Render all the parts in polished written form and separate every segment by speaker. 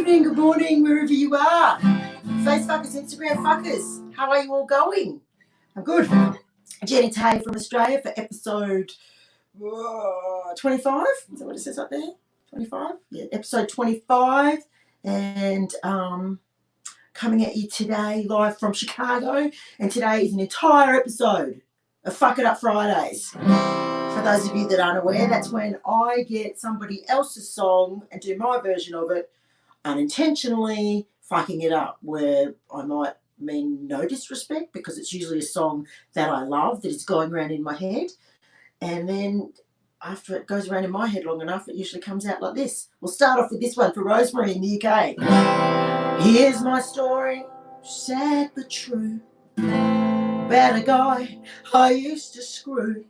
Speaker 1: Good morning, wherever you are. Face fuckers, Instagram fuckers. How are you all going? I'm good. Jenny Tay from Australia for episode 25. Is that what it says up there? 25? Yeah, episode 25. And coming at you today live from Chicago. And today is an entire episode of Fuck It Up Fridays. For those of you that aren't aware, that's when I get somebody else's song and do my version of it, unintentionally fucking it up, where I might mean no disrespect because it's usually a song that I love that is going around in my head, and then after it goes around in my head long enough, it usually comes out like this. We'll start off with this one for Rosemary in the UK. Here's my story, sad but true, about a guy I used to screw.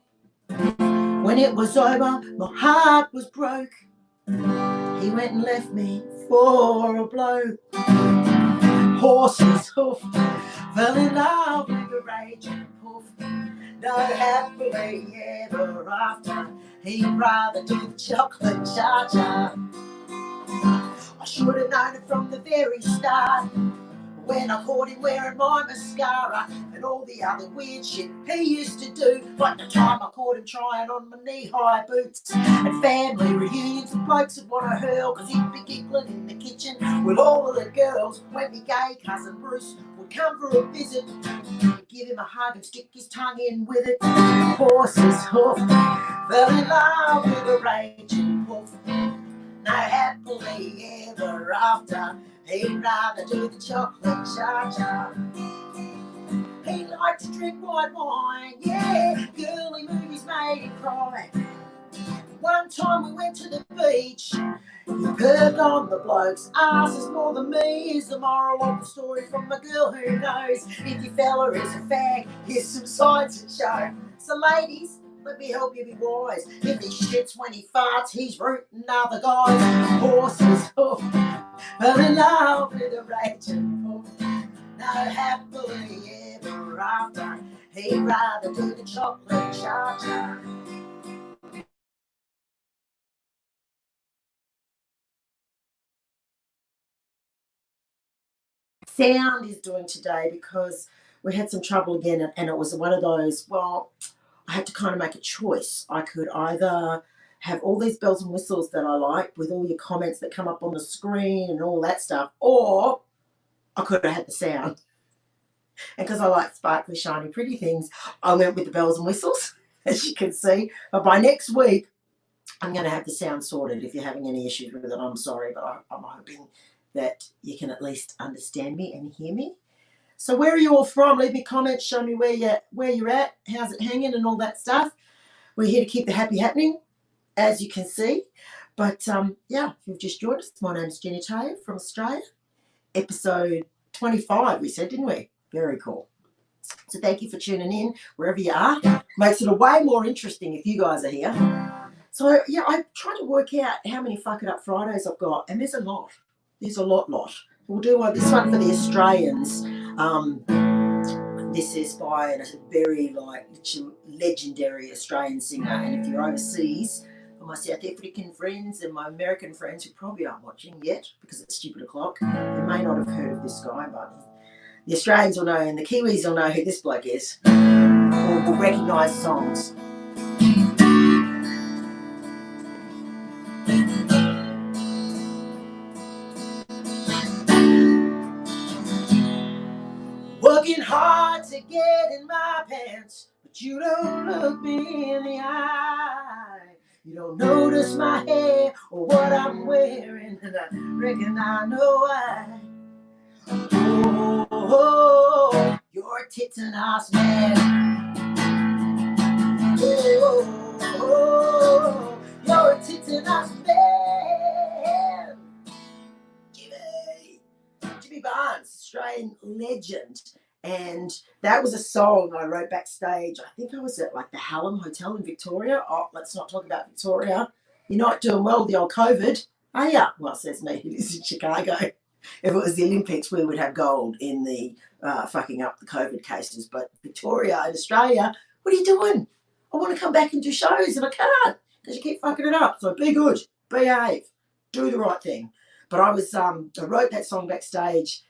Speaker 1: When it was over, my heart was broke. He went and left me for a blow. Horses hoof, fell in love with a raging poof. No happily ever after. He'd rather do the chocolate cha-cha. I should have known it from the very start, when I caught him wearing my mascara and all the other weird shit he used to do. Like the time I caught him trying on my knee-high boots at family reunions, the blokes would want to hurl because he'd be giggling in the kitchen with all of the girls. When my gay cousin Bruce would come for a visit, he'd give him a hug and stick his tongue in with it. Horses hoof, fell in love with a raging wolf. No happily ever after. He'd rather do the chocolate cha-cha. He liked to drink white wine, yeah. Girly movies made him cry. One time we went to the beach. He perved on the bloke's asses more than me. Is the moral of the story from a girl who knows. If your fella is a fag, here's some signs to show. So ladies, let me help you be wise. If he shits when he farts, he's rooting other guys. Horses hoof, fell in love with a raging wolf. No happily ever after. He'd rather do the chocolate cha-cha. Sound is doing today because we had some trouble again, and it was one of those, well, I had to kind of make a choice. I could either have all these bells and whistles that I like with all your comments that come up on the screen and all that stuff, or I could have had the sound. And because I like sparkly, shiny, pretty things, I went with the bells and whistles, as you can see. But by next week, I'm going to have the sound sorted. If you're having any issues with it, I'm sorry, but I'm hoping that you can at least understand me and hear me. So where are you all from? Leave me comments, show me where you're at, how's it hanging and all that stuff. We're here to keep the happy happening, as you can see. But yeah, if you've just joined us, my name's Jenny Tay from Australia. Episode 25, we said, didn't we? Very cool. So thank you for tuning in wherever you are. Makes it way more interesting if you guys are here. So yeah, I'm trying to work out how many Fuck It Up Fridays I've got, and there's a lot. There's a lot. We'll do this one for the Australians. This is by a very legendary Australian singer, and if you're overseas, for my South African friends and my American friends who probably aren't watching yet because it's stupid o'clock, they may not have heard of this guy, but the Australians will know and the Kiwis will know who this bloke is, or will recognise songs. Working hard to get in my pants, but you don't look me in the eye. You don't notice my hair or what I'm wearing, and I reckon I know why. Oh, you're a tits and ass man. Oh, you're a tits and ass man. Give it. Jimmy Barnes, Australian legend. And that was a song I wrote backstage. I think I was at like the Hallam Hotel in Victoria. Oh, let's not talk about Victoria. You're not doing well with the old COVID, are you? Well, says me, who lives in Chicago. If it was the Olympics, we would have gold in the fucking up the COVID cases. But Victoria and Australia, what are you doing? I want to come back and do shows and I can't because you keep fucking it up. So be good, behave, do the right thing. But I wrote that song backstage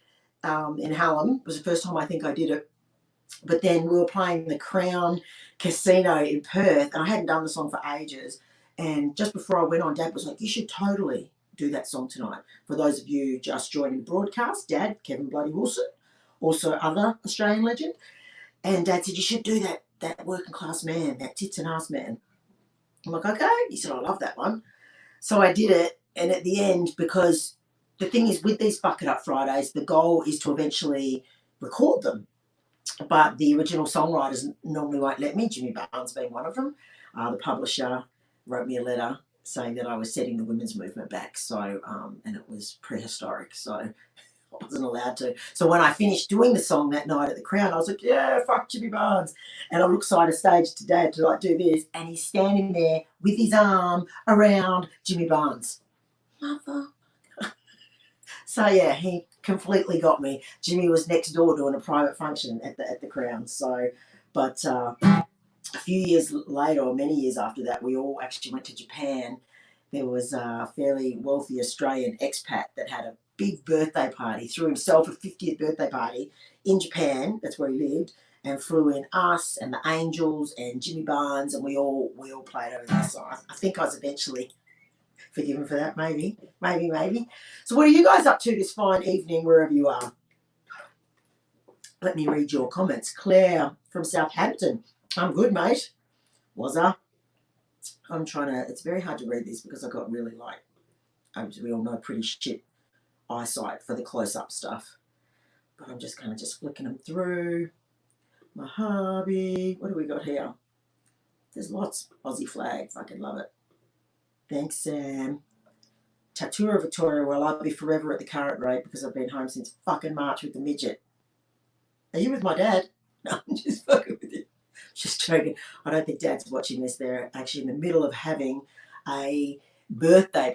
Speaker 1: in Hallam. It was the first time I think I did it. But then we were playing the Crown Casino in Perth, and I hadn't done the song for ages. And just before I went on, Dad was like, you should totally do that song tonight. For those of you just joining the broadcast, Dad, Kevin Bloody Wilson, also other Australian legend. And Dad said, you should do that working class man, that tits and ass man. I'm like, okay. He said, I love that one. So I did it. And at the end, because the thing is with these Fuck It Up Fridays, the goal is to eventually record them. But the original songwriters normally won't let me, Jimmy Barnes being one of them. The publisher wrote me a letter saying that I was setting the women's movement back. So, and it was prehistoric. So I wasn't allowed to. So when I finished doing the song that night at the Crown, I was like, yeah, fuck Jimmy Barnes. And I looked side of stage to Dad to like do this. And he's standing there with his arm around Jimmy Barnes. Mother. So yeah, he completely got me. Jimmy was next door doing a private function at the Crown. So, but a few years later, or many years after that, we all actually went to Japan. There was a fairly wealthy Australian expat that had a big birthday party, threw himself a 50th birthday party in Japan. That's where he lived, and flew in us and the Angels and Jimmy Barnes, and we all played over there. So I think I was eventually forgiven for that, maybe. So what are you guys up to this fine evening, wherever you are? Let me read your comments. Claire from Southampton. I'm good, mate. Was I? I'm trying to, it's very hard to read this because I got really as we all know, pretty shit eyesight for the close-up stuff. But I'm just kind of just flicking them through. My hubby. What do we got here? There's lots. Aussie flag. Fucking love it. Thanks, Sam. Tattooer Victoria, well, I'll be forever at the current rate because I've been home since fucking March with the midget. Are you with my dad? No, I'm just fucking with you. Just joking. I don't think Dad's watching this. They're actually in the middle of having a birthday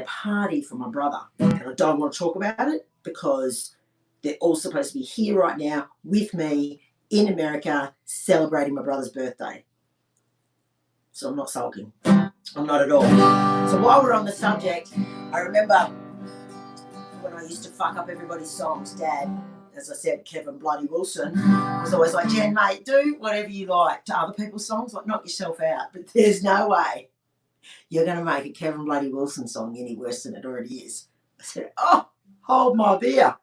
Speaker 1: party for my brother. And I don't want to talk about it because they're all supposed to be here right now with me in America celebrating my brother's birthday. So I'm not sulking. I'm not at all. So while we're on the subject, I remember when I used to fuck up everybody's songs, Dad, as I said, Kevin Bloody Wilson, was always like, Jen, mate, do whatever you like to other people's songs, like knock yourself out. But there's no way you're going to make a Kevin Bloody Wilson song any worse than it already is. I said, oh, hold my beer.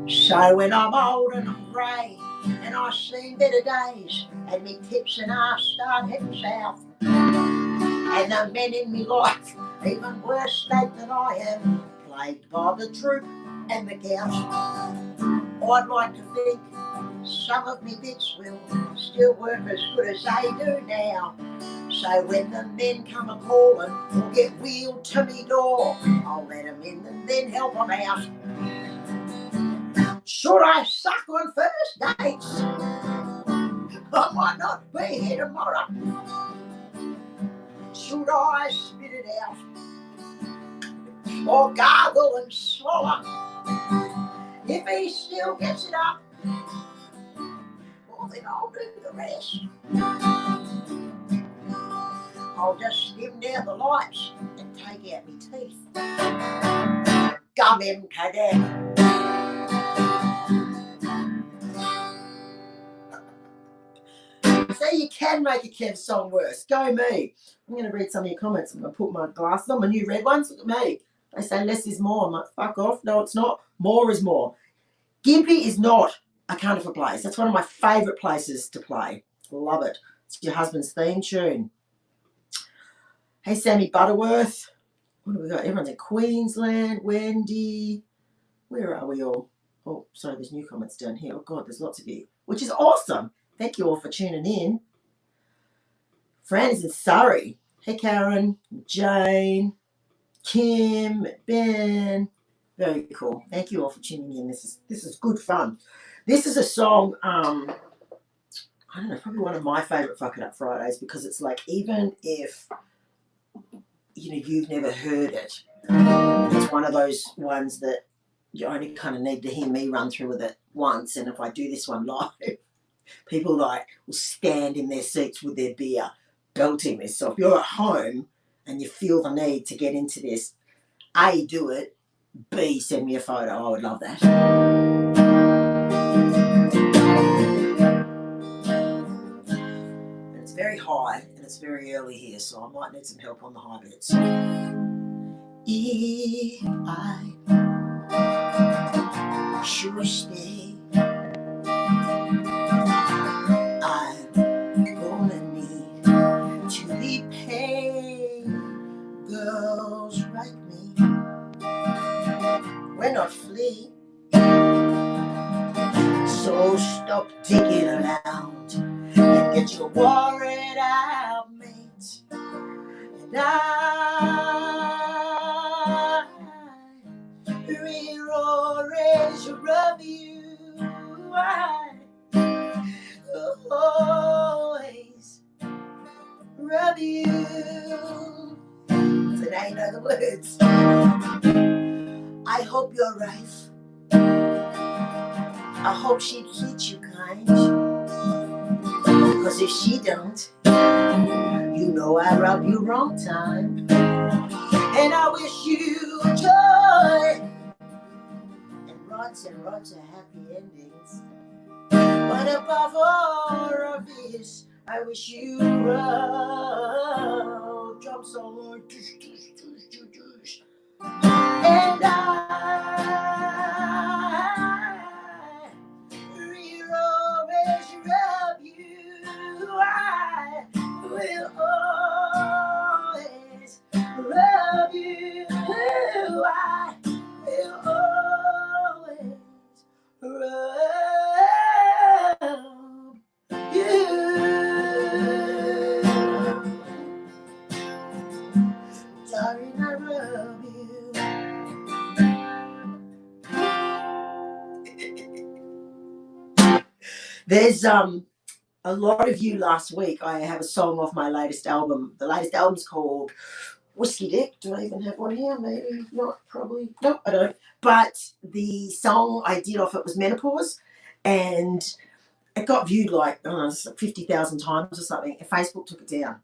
Speaker 1: So when I'm old and I'm grey and I see better days and me tips and arse start heading south and the men in me life even worse state than I am, plagued by the droop and the gout, I'd like to think some of me bits will still work as good as they do now. So when the men come a-calling or get wheeled to me door, I'll let them in and then help them out. Should I suck on first dates? I might not be here tomorrow. Should I spit it out? Or gargle and swallow? If he still gets it up, well then I'll do the rest. I'll just dim down the lights and take out me teeth. Gum him to death. So you can make a Kev song worse. Go me. I'm going to read some of your comments. I'm going to put my glasses on, my new red ones. Look at me. They say less is more. I'm like, fuck off. No, it's not. More is more. Gympie is not a wonderful place. That's one of my favourite places to play. Love it. It's your husband's theme tune. Hey, Sammy Butterworth. What do we got? Everyone's in Queensland. Wendy. Where are we all? Oh, sorry, there's new comments down here. Oh, God, there's lots of you, which is awesome. Thank you all for tuning in. Fran is in Surrey. Hey, Karen, Jane, Kim, Ben. Very cool. Thank you all for tuning in. This is good fun. This is a song, I don't know, probably one of my favourite Fuck It Up Fridays, because it's like, even if, you know, you've never heard it, it's one of those ones that you only kind of need to hear me run through with it once. And if I do this one live, people like will stand in their seats with their beer belting this. So if you're at home and you feel the need to get into this, A, do it, B, send me a photo. I would love that. And it's very high and it's very early here, so I might need some help on the high bits. If I should stay, I'm gonna need to be paid. Girls like me, we're not flee. So stop digging around and get your worried out, mate. And I rearrange your review. I always rub you. Today, know the words. I hope you're right. I hope she'd treat you kind. Because if she don't, you know I rub you wrong time. And I wish you joy and lots of happy endings. But above all of this, I wish you well. Drum solo, doosh, doosh, doosh, doosh, doosh. And I always rub you. I will always rub you. I will always rub you. Darling, I rub you. There's a lot of you last week. I have a song off my latest album. The latest album's called Whiskey Dick. Do I even have one here? Maybe not, probably. No, I don't. But the song I did off it was Menopause, and it got viewed like 50,000 times or something, and Facebook took it down.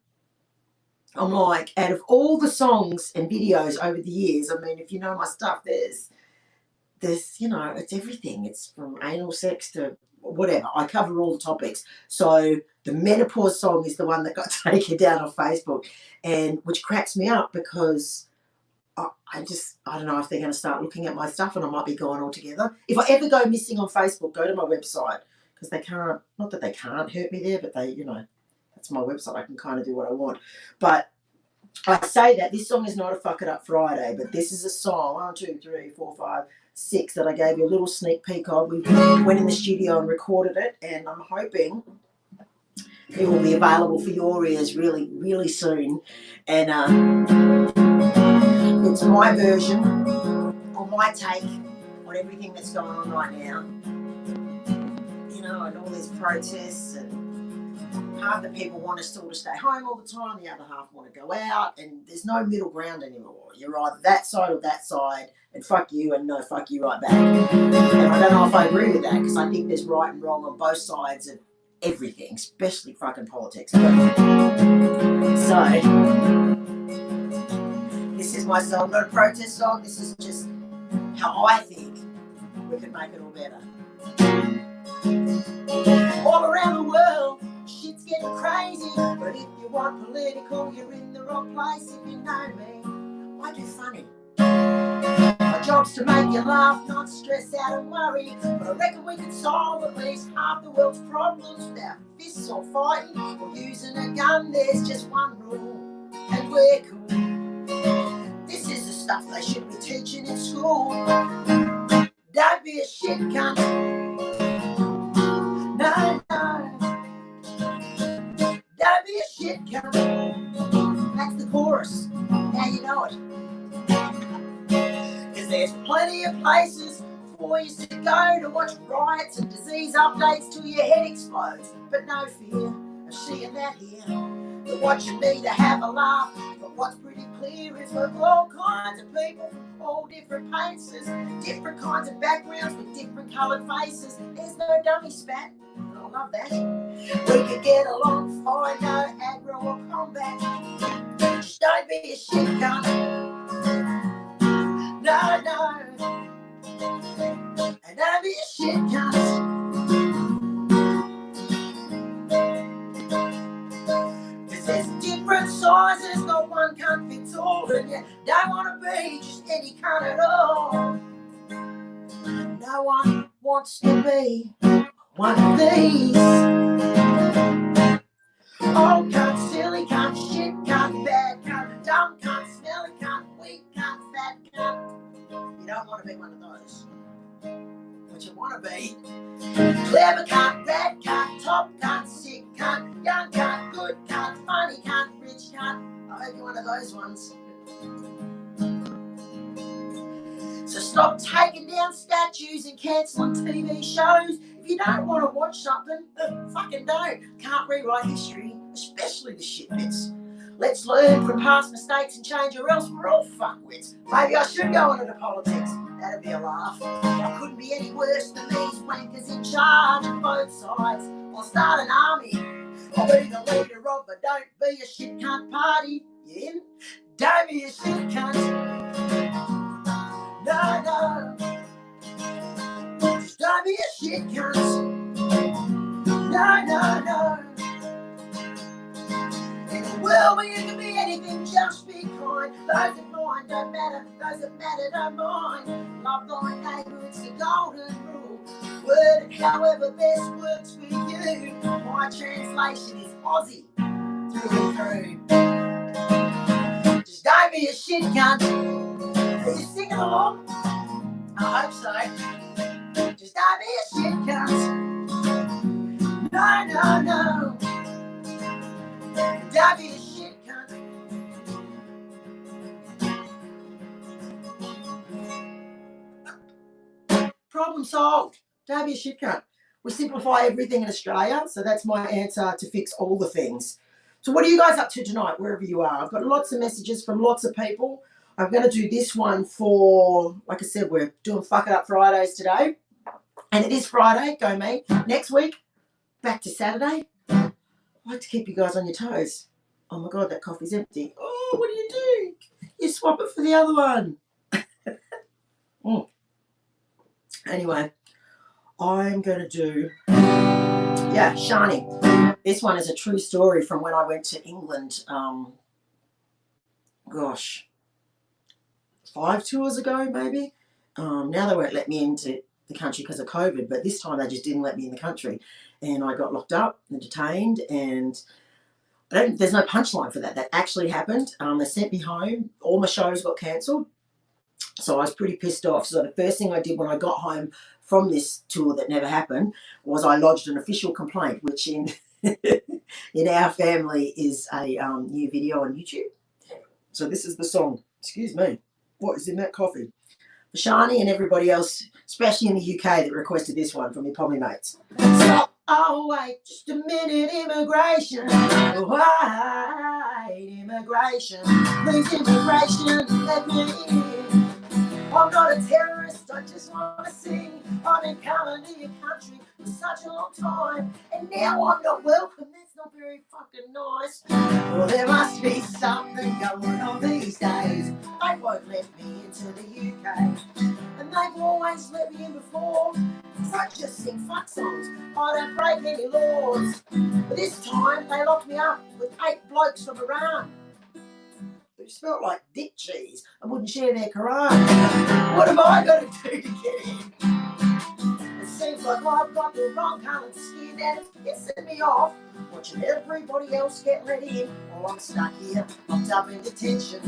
Speaker 1: I'm like, out of all the songs and videos over the years, I mean, if you know my stuff, there's you know, it's everything. It's from anal sex to whatever. I cover all the topics. So the Menopause song is the one that got taken down on Facebook, and which cracks me up because I don't know if they're going to start looking at my stuff and I might be gone altogether. If I ever go missing on Facebook, go to my website, because they can't, not that they can't hurt me there, but they, you know, that's my website. I can kind of do what I want. But I say that this song is not a Fuck It Up Friday, but this is a song, 1, 2, 3, 4, 5, 6, that I gave you a little sneak peek of. We went in the studio and recorded it, and I'm hoping it will be available for your ears really, really soon. And it's my version, or my take on everything that's going on right now. You know, and all these protests, and half the people want us all to stay home all the time, the other half want to go out, and there's no middle ground anymore. You're either that side or that side, and fuck you and no fuck you right back. And I don't know if I agree with that, because I think there's right and wrong on both sides of everything, especially fucking politics. So, this is my song, not a protest song. This is just how I think we could make it all better. All around the world, shit's getting crazy, but if you want political, you're in the wrong place. If you know me, I do funny. My job's to make you laugh, not stress out and worry, but I reckon we can solve at least half the world's problems without fists or fighting or using a gun. There's just one rule, and we're cool. This is the stuff they should be teaching in school. Don't be a shit cunt. No, no. Don't be a shit cunt. That's the chorus. Now you know it. Cause there's plenty of places for you to go to watch riots and disease updates till your head explodes. But no fear of seeing that here. They're watching me to have a laugh. But what's pretty clear is we're all kinds of people from all different paces, different kinds of backgrounds with different coloured faces. There's no dummy spat, and I love that. We could get along fine, no aggro or combat. Just don't be a shit cunt. No, no. And don't be a shit cunt. Cause there's different sizes, not one cunt fits all. And you don't want to be just any cunt at all. No one wants to be one of these. Old cunt, silly cunt, shit cunt, bad cunt, dumb cunt, smelly cunt, weak cunt, fat cunt. You don't want to be one of those. What you want to be? Clever cunt, bad cunt, top cunt, sick cunt, young cunt, good cunt, funny cunt, rich cunt. I hope you're one of those ones. So stop taking down statues and cancelling TV shows. If you don't want to watch something, fucking don't. Can't rewrite history, especially the shit bits. Let's learn from past mistakes and change, or else we're all fuckwits. Maybe I should go on into politics. That'd be a laugh. I couldn't be any worse than these wankers in charge of both sides. I'll start an army. I'll be the leader of a don't be a shit cunt party. You in? Don't be a shit cunt. No, no. Just don't be a shit cunt. No, no, no. In a world where you can be anything, just be kind. Those that mind don't matter, those that matter don't mind. Love thy neighbour, it's the golden rule. Word it however best works for you. My translation is Aussie, through and through. Just don't be a shit cunt. Are you singing along? I hope so. Just don't be a shit cunt. No, no, no. Don't be a shit cunt. Problem solved. Don't be a shit cunt. We simplify everything in Australia, so that's my answer to fix all the things. So what are you guys up to tonight, wherever you are? I've got lots of messages from lots of people. I'm going to do this one for, like I said, we're doing Fuck It Up Fridays today. And it is Friday, go me. Next week, back to Saturday. I like to keep you guys on your toes. Oh my God, that coffee's empty. Oh, what do? You swap it for the other one. Anyway, I'm going to do, Shani. This one is a true story from when I went to England, 5 tours ago, maybe. Now they won't let me into the country because of COVID, but this time they just didn't let me in the country. And I got locked up and detained, and there's no punchline for that. That actually happened. They sent me home. All my shows got cancelled. So I was pretty pissed off. So the first thing I did when I got home from this tour that never happened was I lodged an official complaint, which in in our family is a new video on YouTube. So this is the song. Excuse me. What is in that coffee? For Shani and everybody else, especially in the UK, that requested this one from me probably mates. Stop, oh wait, just a minute, immigration. Wait, immigration. Please, immigration, let me in. I'm not a terrorist, I just want to sing. I've been coming to your country for such a long time, and now I'm not welcome. That's not very fucking nice. Well, there must be something going on these days. They won't let me into the UK, and they've always let me in before. I just sing fuck songs, I don't break any laws. But this time they locked me up with 8 blokes from Iran who smelled like dick cheese and wouldn't share their Quran. What have I got to do to get in? It seems like I've got the wrong coloured skin and it's pissing me off, watching everybody else get let in while I'm stuck here, locked up in detention.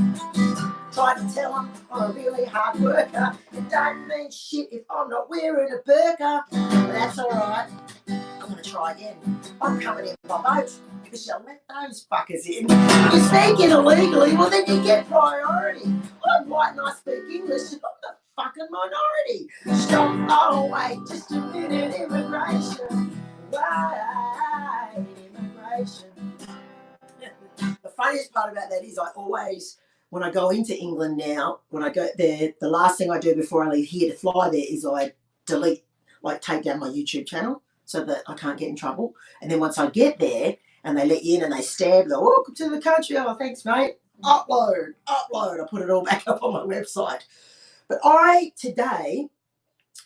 Speaker 1: Tried to tell them I'm a really hard worker. It don't mean shit if I'm not wearing a burqa. But that's alright, I'm going to try again. I'm coming in by boat. Because you'll let those fuckers in. If you speak in illegally, well then you get priority. I'm white and I speak English. I'm the minority. Stop, oh wait, just a minute, immigration. Why immigration? The funniest part about that is I always, when I go into England now, when I go there, the last thing I do before I leave here to fly there is I delete, like take down my YouTube channel so that I can't get in trouble. And then once I get there and they let you in and they stab, go, welcome to the country. Oh, thanks, mate. Upload. I put it all back up on my website. But today,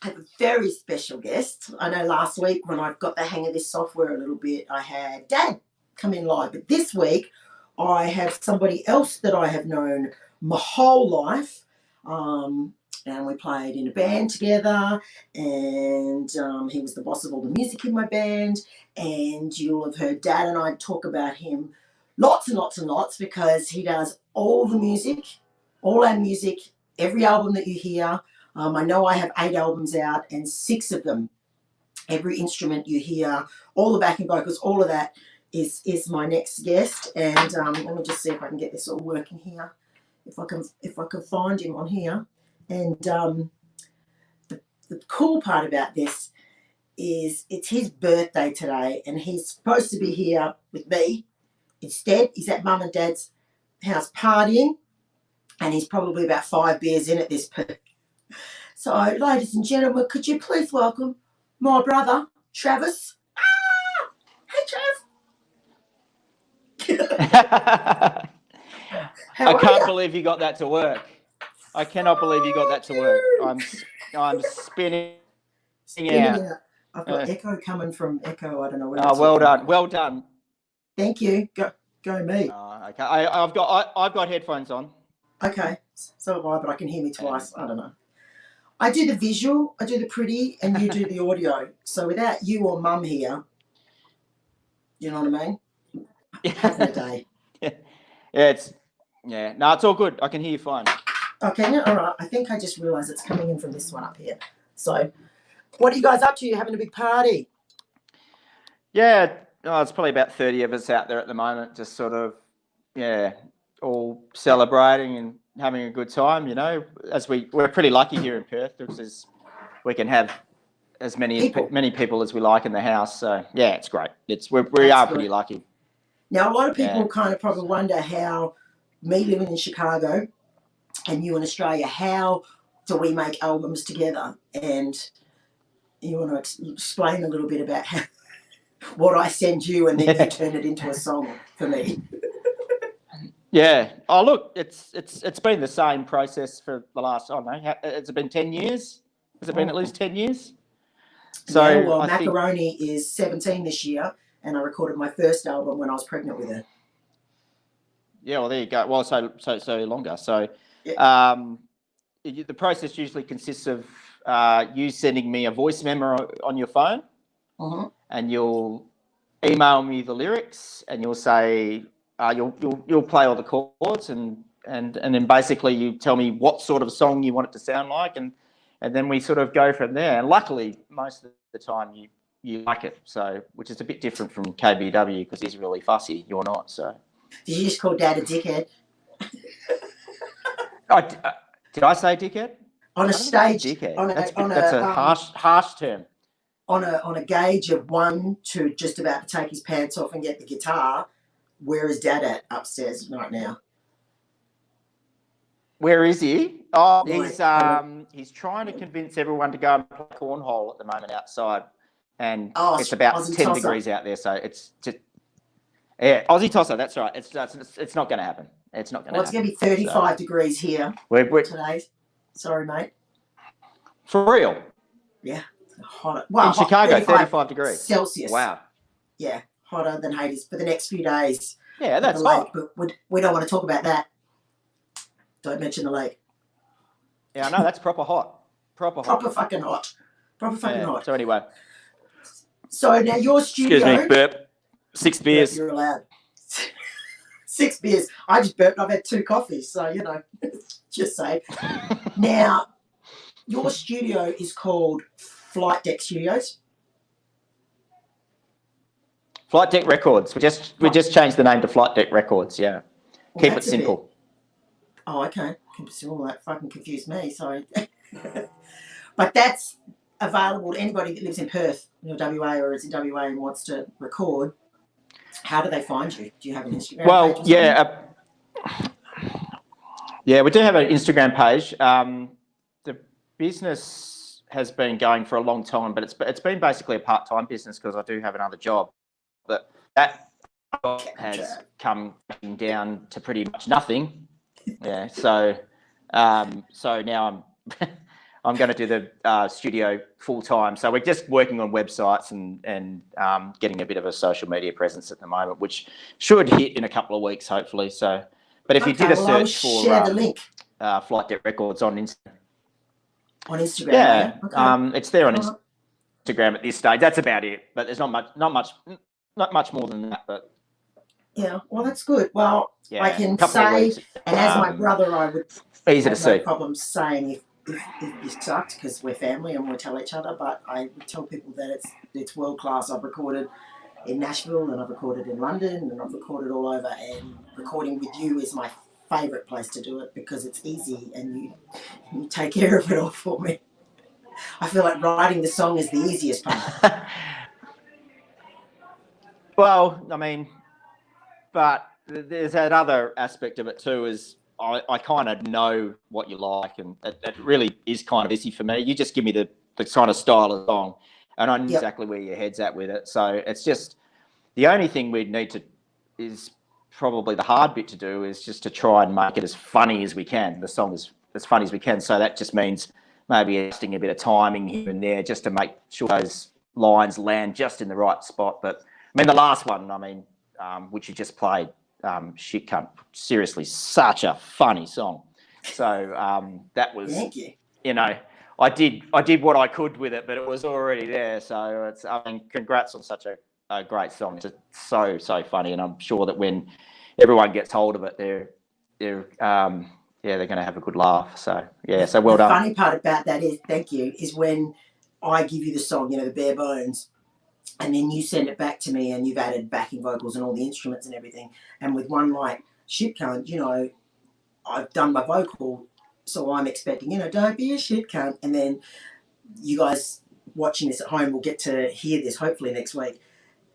Speaker 1: have a very special guest. I know last week when I got the hang of this software a little bit, I had Dad come in live. But this week, I have somebody else that I have known my whole life. And we played in a band together. And he was the boss of all the music in my band. And you'll have heard Dad and I talk about him lots and lots and lots because he does all the music, all our music, every album that you hear. I know I have 8 albums out and 6 of them, every instrument you hear, all the backing vocals, all of that is my next guest. And let me just see if I can get this all working here. If I can find him on here. And the cool part about this is it's his birthday today and he's supposed to be here with me. Instead, he's at Mum and Dad's house partying and he's probably about 5 beers in at this point. So, ladies and gentlemen, could you please welcome my brother, Travis? Ah! Hey, Trav.
Speaker 2: I can't believe you got that to work. I cannot believe you got that to work. I'm spinning out.
Speaker 1: I've got echo coming from Echo. I don't know where.
Speaker 2: Oh, well done. Well done.
Speaker 1: Thank you. Go me.
Speaker 2: Okay. I've got headphones on.
Speaker 1: Okay. So have I, but I can hear me twice. I don't know. I do the visual, I do the pretty, and you do the audio. So without you or Mum here, you know what I mean? Having a day.
Speaker 2: No, it's all good. I can hear you fine.
Speaker 1: Okay, all right. I think I just realised it's coming in from this one up here. So, what are you guys up to? You're having a big party?
Speaker 2: Yeah, it's probably about 30 of us out there at the moment, just sort of, all celebrating and having a good time, you know, as we're pretty lucky here in Perth because we can have as many people as we like in the house. So yeah, it's great. We are pretty lucky.
Speaker 1: Now a lot of people kind of probably wonder how me living in Chicago and you in Australia, how do we make albums together? And you want to explain a little bit about what I send you and then you turn it into a song for me.
Speaker 2: Yeah. Oh, look, it's been the same process for the last, I don't know, has it been 10 years? Has it been at least 10 years? So
Speaker 1: yeah, well, Macaroni is 17 this year, and I recorded my first album when I was pregnant with her.
Speaker 2: Yeah, well, there you go. Well, so longer. So the process usually consists of you sending me a voice memo on your phone, and you'll email me the lyrics, and you'll say, you'll play all the chords and then basically you tell me what sort of song you want it to sound like and then we sort of go from there. And luckily, most of the time you like it, so which is a bit different from 𝐋𝐈𝐕𝐄 because he's really fussy. You're not, so.
Speaker 1: Did you just call Dad a dickhead?
Speaker 2: Did I say dickhead?
Speaker 1: On a stage,
Speaker 2: dickhead. That's a harsh term.
Speaker 1: On a gauge of 1 to just about to take his pants off and get the guitar, where is Dad at upstairs right now?
Speaker 2: Where is he? Oh, he's trying to convince everyone to go and play cornhole at the moment outside, and it's about Aussie 10 tosser. Degrees out there, so it's just Aussie tosser. That's right. It's not going to happen. It's not going to.
Speaker 1: Well, it's going to be 35 degrees here today. Sorry, mate.
Speaker 2: For real?
Speaker 1: Yeah, hot. Well,
Speaker 2: in Chicago, 35 degrees
Speaker 1: Celsius.
Speaker 2: Wow.
Speaker 1: Yeah. Hotter than Hades for the next few days.
Speaker 2: Yeah, that's hot.
Speaker 1: But we don't want to talk about that. Don't mention the lake.
Speaker 2: Yeah, I know, that's proper hot. Proper
Speaker 1: fucking hot. Hot.
Speaker 2: So anyway.
Speaker 1: So now your studio...
Speaker 2: Excuse me, burp. 6 beers.
Speaker 1: You're allowed. 6 beers. I just burped. I've had 2 coffees, so, you know, just say. Now, your studio is called Flight Deck Studios.
Speaker 2: Flight Deck Records. We just changed the name to Flight Deck Records. Yeah, well, keep it simple.
Speaker 1: Oh, okay. Keep it simple. That fucking confused me. Sorry. But that's available to anybody that lives in Perth, WA, or is in WA and wants to record. How do they find you? Do you have an Instagram page?
Speaker 2: Well, yeah. Yeah, we do have an Instagram page. The business has been going for a long time, but it's been basically a part-time business because I do have another job. But that has come down to pretty much nothing. Yeah, so now I'm going to do the studio full time. So we're just working on websites and getting a bit of a social media presence at the moment, which should hit in a couple of weeks, hopefully. So, but if you did a search for
Speaker 1: the link.
Speaker 2: Flight Deck Records on Instagram.
Speaker 1: On Instagram,
Speaker 2: yeah,
Speaker 1: okay.
Speaker 2: It's there on Instagram at this stage. That's about it. But there's not much more than that. But
Speaker 1: yeah, well, that's good. Well,
Speaker 2: yeah,
Speaker 1: I can say, and as my brother, I would
Speaker 2: easy to
Speaker 1: have
Speaker 2: see.
Speaker 1: no problem saying if you sucked, because we're family and we tell each other. But I would tell people that it's world class. I've recorded in Nashville and I've recorded in London and I've recorded all over. And recording with you is my favourite place to do it because it's easy and you take care of it all for me. I feel like writing the song is the easiest part.
Speaker 2: Well, I mean, but there's that other aspect of it too, is I kind of know what you like, and it really is kind of easy for me. You just give me the kind of style of song, and I know exactly where your head's at with it. So it's just the only thing we'd need to is probably the hard bit to do is just to try and make it as funny as we can. The song is as funny as we can. So that just means maybe adjusting a bit of timing here and there just to make sure those lines land just in the right spot. But I mean, the last one, which you just played, Shit Cunt, seriously, such a funny song. So that was,
Speaker 1: thank you.
Speaker 2: I did what I could with it, but it was already there. So congrats on such a great song. It's so funny, and I'm sure that when everyone gets hold of it, they're going to have a good laugh. So yeah, so well done.
Speaker 1: The funny part about that is, thank you, is when I give you the song, the bare bones, and then you send it back to me and you've added backing vocals and all the instruments and everything. And with one like Shit Cunt, I've done my vocal, so I'm expecting, don't be a shit cunt. And then you guys watching this at home will get to hear this hopefully next week.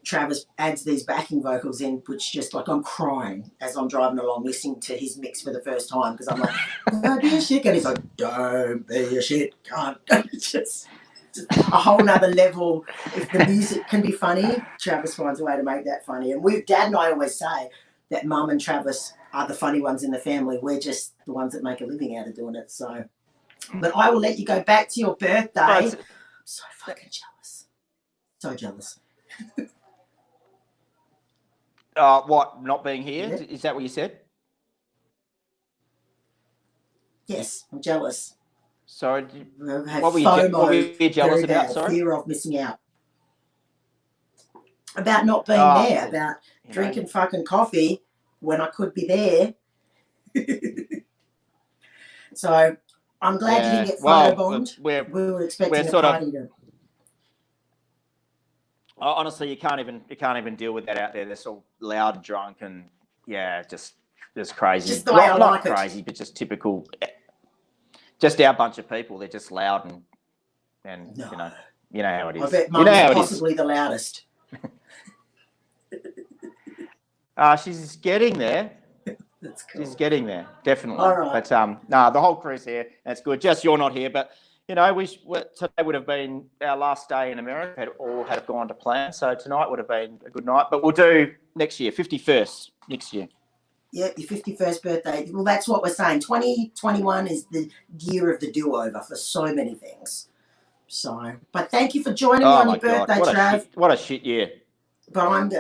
Speaker 1: Travis adds these backing vocals in, which just like I'm crying as I'm driving along listening to his mix for the first time because I'm like, don't be a shit cunt. He's like, don't be a shit cunt. just a whole nother level. If the music can be funny, Travis finds a way to make that funny. And Dad and I always say that Mum and Travis are the funny ones in the family. We're just the ones that make a living out of doing it. So, but I will let you go back to your birthday. I'm so fucking jealous. So jealous.
Speaker 2: What, not being here? Yeah. Is that what you said?
Speaker 1: Yes, I'm jealous.
Speaker 2: So,
Speaker 1: what were you
Speaker 2: jealous about? Sorry?
Speaker 1: Fear of missing out. About not being there, about drinking fucking coffee when I could be there. So, I'm glad you didn't get photobombed. We were expecting a party to...
Speaker 2: Honestly, you can't even deal with that out there. They're so loud and drunk and just crazy.
Speaker 1: Just the way I like
Speaker 2: not crazy, but just typical. Just our bunch of people. They're just loud and
Speaker 1: no.
Speaker 2: You know how it is.
Speaker 1: I bet Mum's possibly the loudest.
Speaker 2: She's getting there.
Speaker 1: That's cool.
Speaker 2: She's getting there, definitely.
Speaker 1: All right.
Speaker 2: But the whole crew's here. That's good. Just you're not here, but. Today would have been our last day in America. All had gone to plan, so tonight would have been a good night. But we'll do next year, 51st next year.
Speaker 1: Yeah, your 51st birthday. Well, that's what we're saying. 2021 is the year of the do-over for so many things. So, but thank you for joining me on your birthday, Trav.
Speaker 2: What a shit year.
Speaker 1: But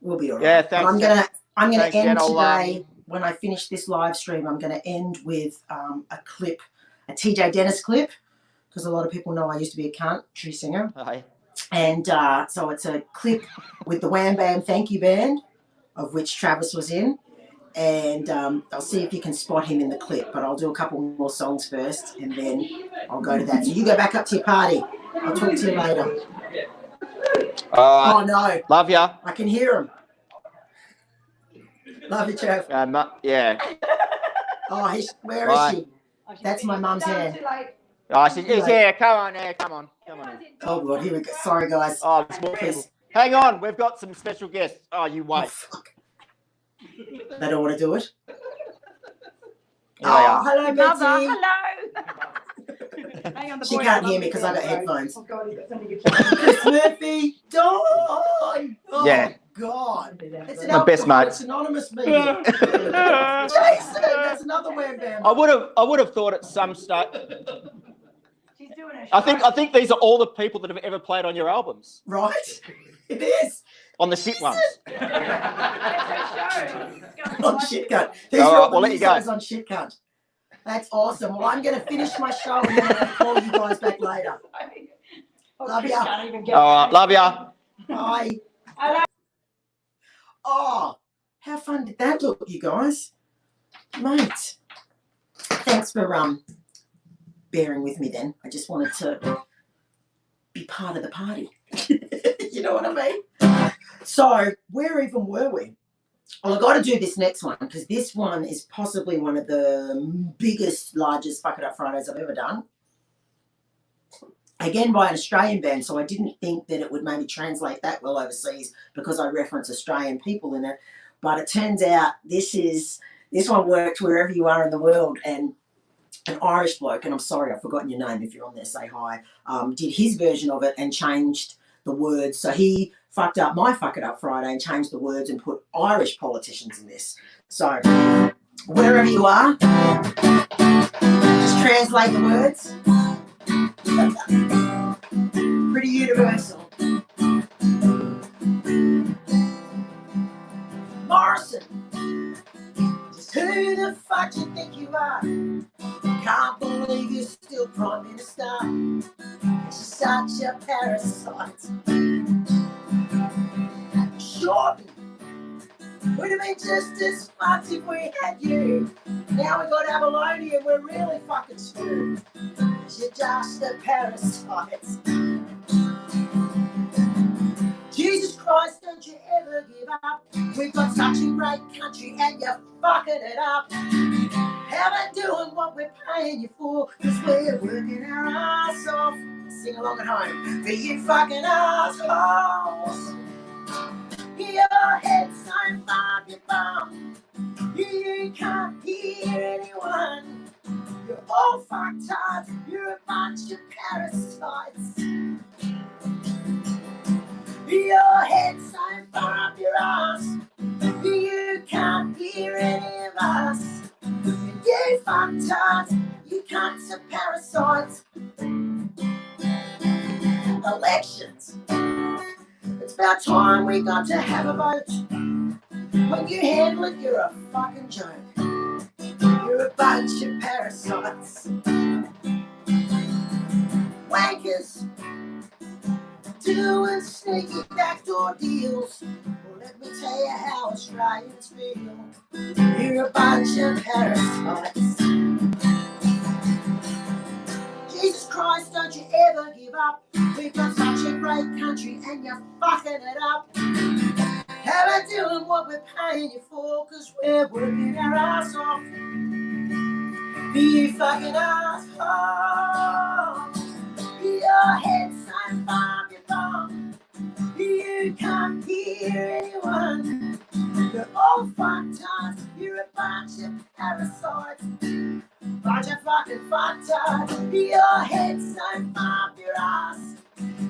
Speaker 1: we'll be all right.
Speaker 2: Yeah, thanks.
Speaker 1: But I'm gonna end today. When I finish this live stream, I'm gonna end with a clip, a TJ Dennis clip. Because a lot of people know I used to be a country singer.
Speaker 2: Hi.
Speaker 1: And so it's a clip with the Wham Bam Thank You Band, of which Travis was in. And I'll see if you can spot him in the clip. But I'll do a couple more songs first, and then I'll go to that. So you go back up to your party. I'll talk to you later. Oh, no.
Speaker 2: Love ya.
Speaker 1: I can hear him. Love you, Trav.
Speaker 2: Yeah.
Speaker 1: Oh, where is she? That's my mum's hand.
Speaker 2: Oh, she's here. Come on now. Come on. Come on.
Speaker 1: Oh, God, here we go. Sorry, guys.
Speaker 2: Oh, there's more people. Hang on. We've got some special guests. Oh, you wait.
Speaker 1: Oh, fuck. They don't want to do it?
Speaker 2: Here they are.
Speaker 1: Hello,
Speaker 3: Mother,
Speaker 1: Betsy.
Speaker 3: hello. Hang on,
Speaker 1: She can't hear me because I got headphones.
Speaker 3: Oh, God,
Speaker 1: Chris Murphy, Dawn. Oh,
Speaker 2: Yeah.
Speaker 1: God. It's an
Speaker 2: My best mate.
Speaker 1: Alcoholics Anonymous meeting. Jason, that's another wham bam.
Speaker 2: I would have thought at some stage.
Speaker 3: She's doing a
Speaker 2: I think these are all the people that have ever played on your albums.
Speaker 1: Right? It is.
Speaker 2: On the shit ones.
Speaker 1: On Shit Cunt. These
Speaker 2: All
Speaker 1: are
Speaker 2: right,
Speaker 1: all the
Speaker 2: we'll let you go.
Speaker 1: songs on Shit Cunt. That's awesome. Well, I'm going to finish my show and then I'm going to call you guys back later. Love ya.
Speaker 2: All right, love ya.
Speaker 1: Bye. Oh, how fun did that look, you guys? Mate, thanks for bearing with me then. I just wanted to be part of the party. You know what I mean? So, where even were we? Well, I've got to do this next one because this one is possibly one of the biggest, largest Fuck It Up Fridays I've ever done. Again, by an Australian band, so I didn't think that it would maybe translate that well overseas because I reference Australian people in it. But it turns out this one worked wherever you are in the world. And an Irish bloke, and I'm sorry, I've forgotten your name. If you're on there, say hi. Did his version of it and changed the words. So he fucked up my Fuck It Up Friday and changed the words and put Irish politicians in this. So wherever you are, just translate the words. Pretty universal. Morrison, just who the fuck you think you are? Can't believe you're still Prime Minister. You're such a parasite. Shorten would have been just as fucked if we had you. Now we got abalone and we're really fucking screwed. You're just a parasite. Jesus Christ, don't you ever give up. We've got such a great country and you're fucking it up. Haven't doing what we're paying you for, cause we're working our ass off. Sing along at home. For you fucking assholes. Your head's so far up your bum. You can't hear anyone. You're all fucked up. You're a bunch of parasites. Your head's so far up your ass. You can't hear any of us. You fucked up. You cunts are parasites. Elections. It's about time we got to have a vote. When you handle it, you're a fucking joke. You're a bunch of parasites. Wankers. Doing sneaky backdoor deals. Well, let me tell you how Australians feel. You're a bunch of parasites. Jesus Christ, don't you ever give up. We've got such a great country and you're fucking it up. Haven't doing what we're paying you for, cause we're working our ass off. You fucking asshole. Your head's so far up your bum. You can't hear anyone. You're all fucked up. You're a bunch of parasites. Bunch of fucking fucked up. Your head's so far up your ass.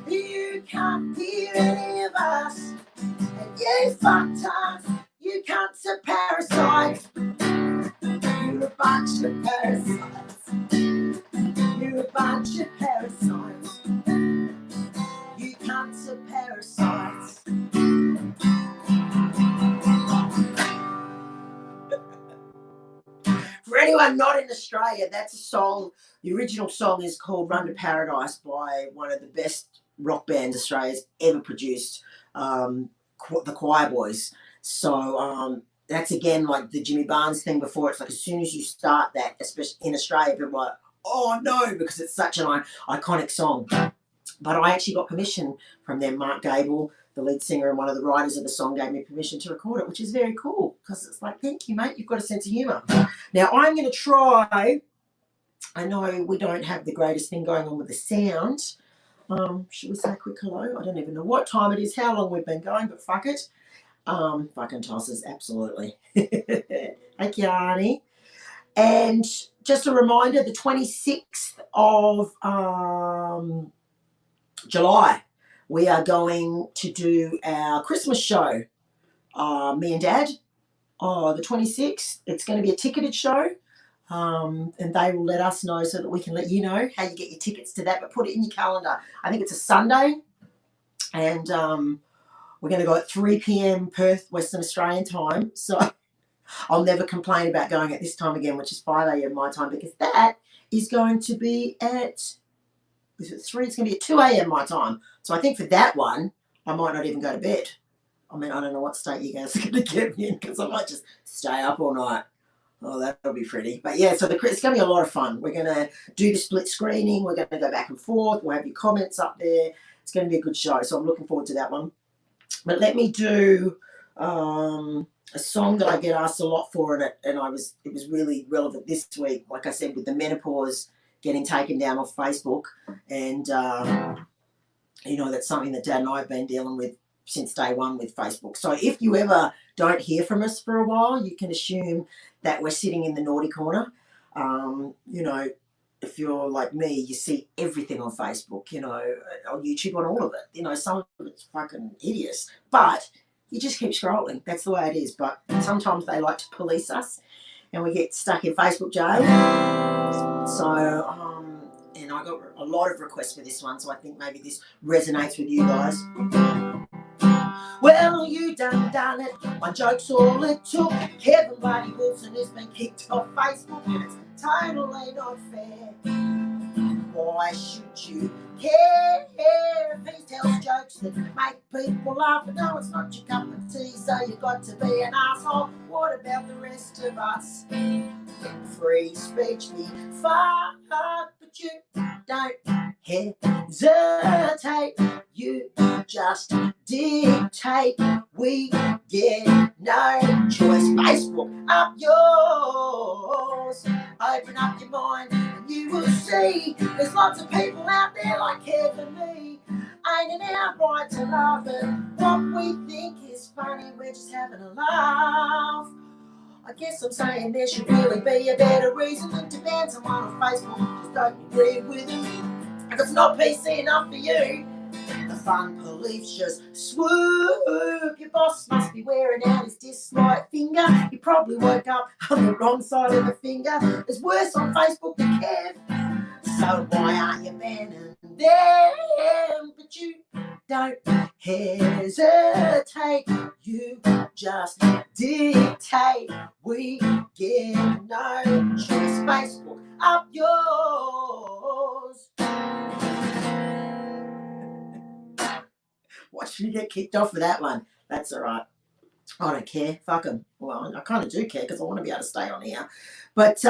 Speaker 1: You can't hear any of us. And you fucked up. You cunts are parasites. You're a bunch of parasites. You're a bunch of parasites. You cunts are parasites. For anyone not in Australia, that's a song. The original song is called Run to Paradise by one of the best rock bands Australia's ever produced, the Choir Boys. So that's again like the Jimmy Barnes thing before. It's like as soon as you start that, especially in Australia, people are like, oh no, because it's such an iconic song. But I actually got permission from them. Mark Gable, the lead singer and one of the writers of the song, gave me permission to record it, which is very cool because it's like, thank you, mate. You've got a sense of humour. Now I'm going to try I know we don't have the greatest thing going on with the sound. Should we say a quick hello? I don't even know what time it is, how long we've been going, but fuck it. Fucking tosses, absolutely. Hey, Kiani. And just a reminder, the 26th of July, we are going to do our Christmas show. Me and Dad. The 26th. It's going to be a ticketed show. And they will let us know so that we can let you know how you get your tickets to that. But put it in your calendar. I think it's a Sunday. And we're going to go at 3 p.m. Perth, Western Australian time. So I'll never complain about going at this time again, which is 5 a.m. my time, because that is going to be at, is it 3? It's going to be at 2 a.m. my time. So I think for that one, I might not even go to bed. I mean, I don't know what state you guys are going to get me in, because I might just stay up all night. Oh, that'll be pretty. But yeah, so it's going to be a lot of fun. We're going to do the split screening. We're going to go back and forth. We'll have your comments up there. It's going to be a good show. So I'm looking forward to that one. But let me do a song that I get asked a lot for, and it was really relevant this week. Like I said, with the menopause getting taken down off Facebook, and that's something that Dad and I have been dealing with since day one with Facebook. So if you ever don't hear from us for a while, you can assume that we're sitting in the naughty corner. If you're like me, you see everything on Facebook, on YouTube, on all of it. Some of it's fucking hideous, but you just keep scrolling. That's the way it is. But sometimes they like to police us and we get stuck in Facebook jail. So, and I got a lot of requests for this one, so I think maybe this resonates with you guys. Well, you done it. My joke's all it took. 𝐿𝐕𝐄-𝐈𝐕𝐄 has been kicked off Facebook, and it's totally not fair. Why should you care if he tells jokes that make people laugh? But no, it's not your cup of tea, so you got to be an asshole. What about the rest of us? Free speech be fucked, but you don't hesitate. You just dictate. We get no choice. Facebook up yours. Open up your mind and you will see there's lots of people out there like Kev and me. Ain't it our right to laugh at what we think is funny? We're just having a laugh. I guess I'm saying there should really be a better reason than to ban someone on Facebook. Just don't agree with him. If it's not PC enough for you, the fun police just swoop. Your boss must be wearing out his dislike finger. He probably woke up on the wrong side of the finger. It's worse on Facebook than Kev. So why aren't you banning them? But you don't hesitate. You just dictate. We get no choice. Facebook up yours. Watch you get kicked off for that one. That's all right. I don't care. Fuck them. Well, I kind of do care because I want to be able to stay on here. But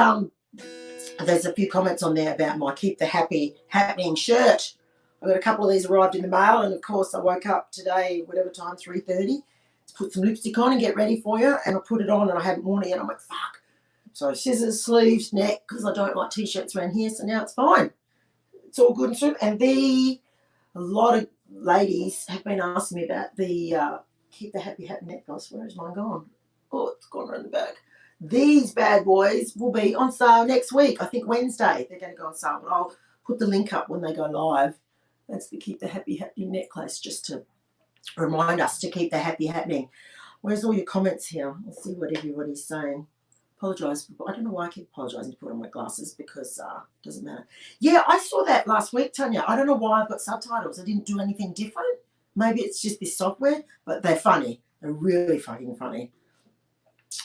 Speaker 1: there's a few comments on there about my Keep the Happy Happening shirt. I got a couple of these arrived in the mail, and of course I woke up today, whatever time, 3:30, to put some lipstick on and get ready for you, and I put it on and I hadn't worn it yet. I'm like, fuck. So scissors, sleeves, neck, because I don't like t-shirts around here, so now it's fine. It's all good and sweet. And a lot of ladies have been asking me about the Keep the Happy Hat necklace. Where is mine gone? Oh, it's gone around the back. These bad boys will be on sale next week. I think Wednesday they're going to go on sale, but I'll put the link up when they go live. That's the Keep the Happy Happening necklace, just to remind us to keep the happy happening. Where's all your comments here? Let's see what everybody's saying. Apologise. I don't know why I keep apologising to put on my glasses, because it doesn't matter. Yeah, I saw that last week, Tanya. I don't know why I've got subtitles. I didn't do anything different. Maybe it's just this software, but they're funny. They're really fucking funny.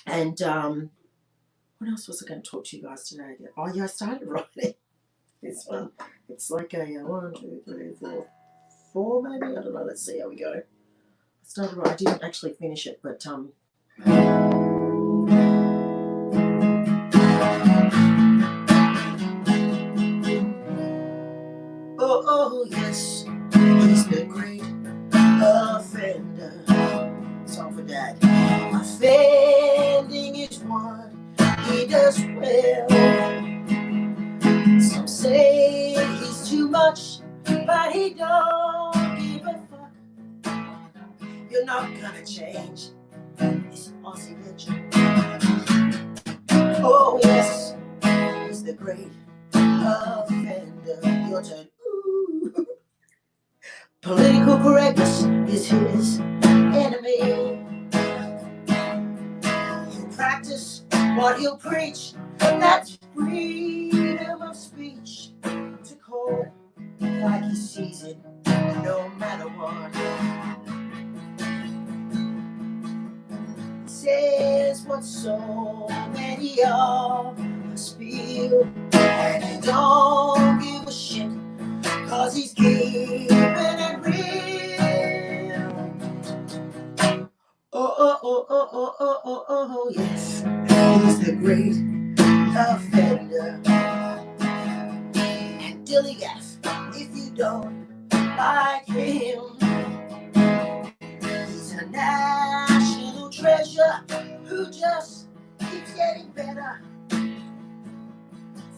Speaker 1: And what else was I going to talk to you guys today? Oh, yeah, I started writing this one. It's like a 1, 2, 3, 4, 4 maybe. I don't know. Let's see how we go. I started writing. I didn't actually finish it, but oh yes, he's the great offender. Song for Dad. Offending is what he does well. you're not gonna change this Aussie legend. Oh yes, he's the great offender. Your turn. Ooh. Political correctness is his enemy. He'll practice what he'll preach. That's freedom of speech. To call like he sees it, no matter what. Says what so many of us feel, and he don't give a shit, cause he's keeping it real. Oh, yes, he's the great offender. And Dilly Gaff, if you don't like him, he's a national treasure who just keeps getting better.